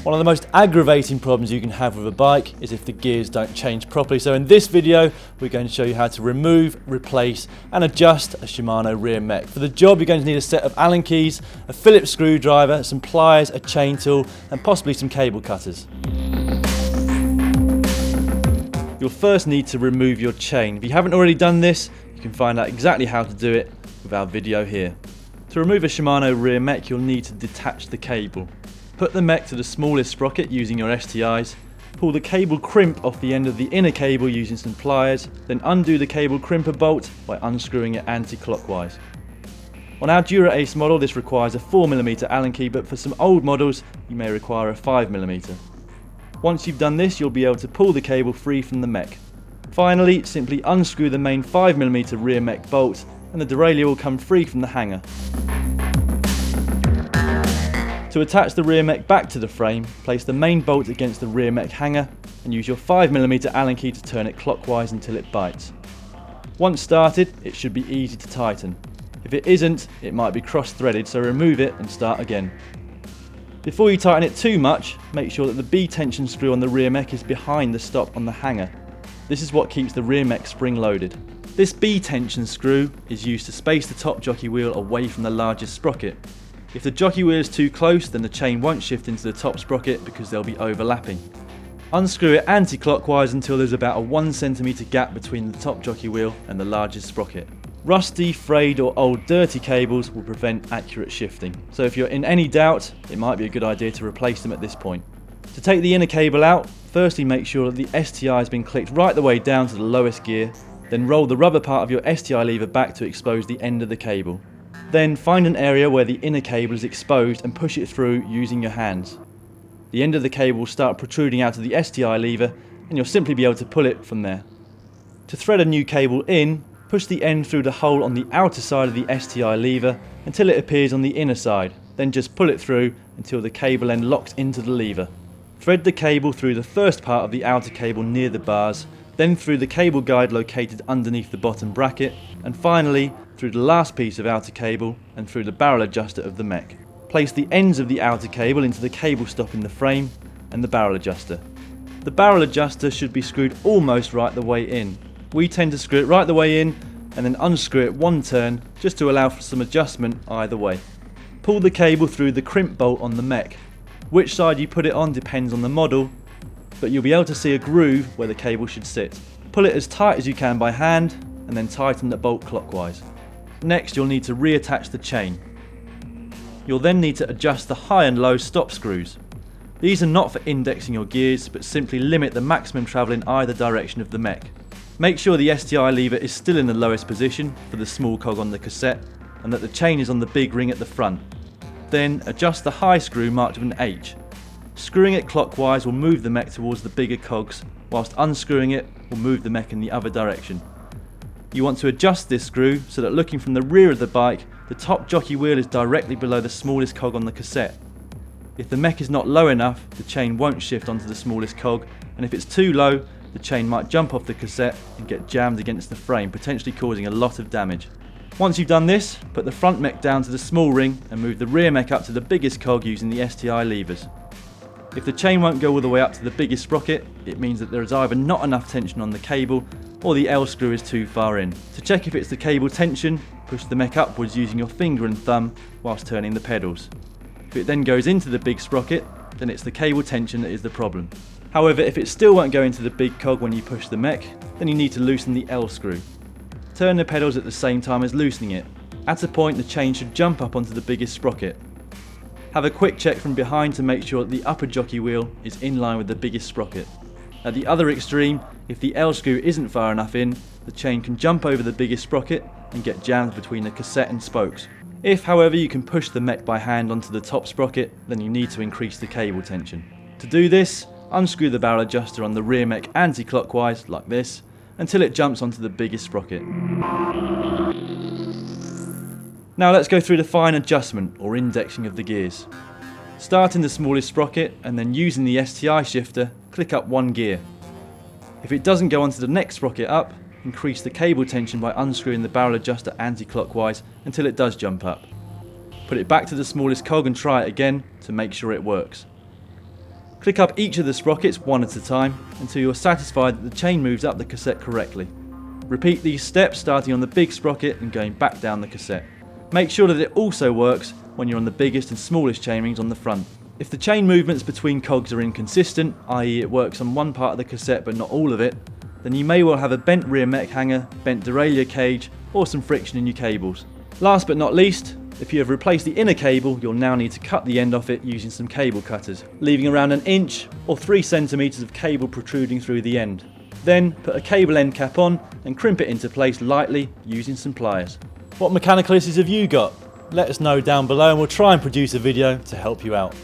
One of the most aggravating problems you can have with a bike is if the gears don't change properly. So in this video, we're going to show you how to remove, replace and adjust a Shimano rear mech. For the job, you're going to need a set of Allen keys, a Phillips screwdriver, some pliers, a chain tool and possibly some cable cutters. You'll first need to remove your chain. If you haven't already done this, you can find out exactly how to do it with our video here. To remove a Shimano rear mech, you'll need to detach the cable. Put the mech to the smallest sprocket using your STIs, pull the cable crimp off the end of the inner cable using some pliers, then undo the cable crimper bolt by unscrewing it anti-clockwise. On our Dura Ace model this requires a 4mm Allen key, but for some old models you may require a 5mm. Once you've done this, you'll be able to pull the cable free from the mech. Finally, simply unscrew the main 5mm rear mech bolt and the derailleur will come free from the hanger. To attach the rear mech back to the frame, place the main bolt against the rear mech hanger and use your 5mm Allen key to turn it clockwise until it bites. Once started, it should be easy to tighten. If it isn't, it might be cross-threaded, so remove it and start again. Before you tighten it too much, make sure that the B tension screw on the rear mech is behind the stop on the hanger. This is what keeps the rear mech spring-loaded. This B tension screw is used to space the top jockey wheel away from the largest sprocket. If the jockey wheel is too close, then the chain won't shift into the top sprocket because they'll be overlapping. Unscrew it anti-clockwise until there's about a 1 cm gap between the top jockey wheel and the largest sprocket. Rusty, frayed or old dirty cables will prevent accurate shifting, so if you're in any doubt, it might be a good idea to replace them at this point. To take the inner cable out, firstly make sure that the STI has been clicked right the way down to the lowest gear, then roll the rubber part of your STI lever back to expose the end of the cable. Then find an area where the inner cable is exposed and push it through using your hands. The end of the cable will start protruding out of the STI lever and you'll simply be able to pull it from there. To thread a new cable in, push the end through the hole on the outer side of the STI lever until it appears on the inner side, then just pull it through until the cable end locks into the lever. Thread the cable through the first part of the outer cable near the bars, then through the cable guide located underneath the bottom bracket, and finally through the last piece of outer cable and through the barrel adjuster of the mech. Place the ends of the outer cable into the cable stop in the frame and the barrel adjuster. The barrel adjuster should be screwed almost right the way in. We tend to screw it right the way in and then unscrew it one turn just to allow for some adjustment either way. Pull the cable through the crimp bolt on the mech. Which side you put it on depends on the model, but you'll be able to see a groove where the cable should sit. Pull it as tight as you can by hand and then tighten the bolt clockwise. Next you'll need to reattach the chain. You'll then need to adjust the high and low stop screws. These are not for indexing your gears but simply limit the maximum travel in either direction of the mech. Make sure the STI lever is still in the lowest position for the small cog on the cassette and that the chain is on the big ring at the front. Then adjust the high screw marked with an H. Screwing it clockwise will move the mech towards the bigger cogs, whilst unscrewing it will move the mech in the other direction. You want to adjust this screw so that looking from the rear of the bike, the top jockey wheel is directly below the smallest cog on the cassette. If the mech is not low enough, the chain won't shift onto the smallest cog, and if it's too low, the chain might jump off the cassette and get jammed against the frame, potentially causing a lot of damage. Once you've done this, put the front mech down to the small ring and move the rear mech up to the biggest cog using the STI levers. If the chain won't go all the way up to the biggest sprocket, it means that there is either not enough tension on the cable or the L screw is too far in. To check if it's the cable tension, push the mech upwards using your finger and thumb whilst turning the pedals. If it then goes into the big sprocket, then it's the cable tension that is the problem. However, if it still won't go into the big cog when you push the mech, then you need to loosen the L screw. Turn the pedals at the same time as loosening it. At a point the chain should jump up onto the biggest sprocket. Have a quick check from behind to make sure that the upper jockey wheel is in line with the biggest sprocket. At the other extreme, if the L screw isn't far enough in, the chain can jump over the biggest sprocket and get jammed between the cassette and spokes. If, however, you can push the mech by hand onto the top sprocket, then you need to increase the cable tension. To do this, unscrew the barrel adjuster on the rear mech anti-clockwise, like this, until it jumps onto the biggest sprocket. Now let's go through the fine adjustment or indexing of the gears. Start in the smallest sprocket and then using the STI shifter, click up one gear. If it doesn't go onto the next sprocket up, increase the cable tension by unscrewing the barrel adjuster anti-clockwise until it does jump up. Put it back to the smallest cog and try it again to make sure it works. Click up each of the sprockets one at a time until you're satisfied that the chain moves up the cassette correctly. Repeat these steps starting on the big sprocket and going back down the cassette. Make sure that it also works when you're on the biggest and smallest chainrings on the front. If the chain movements between cogs are inconsistent, i.e. it works on one part of the cassette but not all of it, then you may well have a bent rear mech hanger, bent derailleur cage, or some friction in your cables. Last but not least, if you have replaced the inner cable, you'll now need to cut the end off it using some cable cutters, leaving around 1 inch or 3 centimeters of cable protruding through the end. Then put a cable end cap on and crimp it into place lightly using some pliers. What mechanical issues have you got? Let us know down below and we'll try and produce a video to help you out.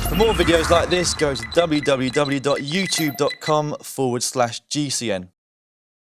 For more videos like this, go to www.youtube.com/GCN.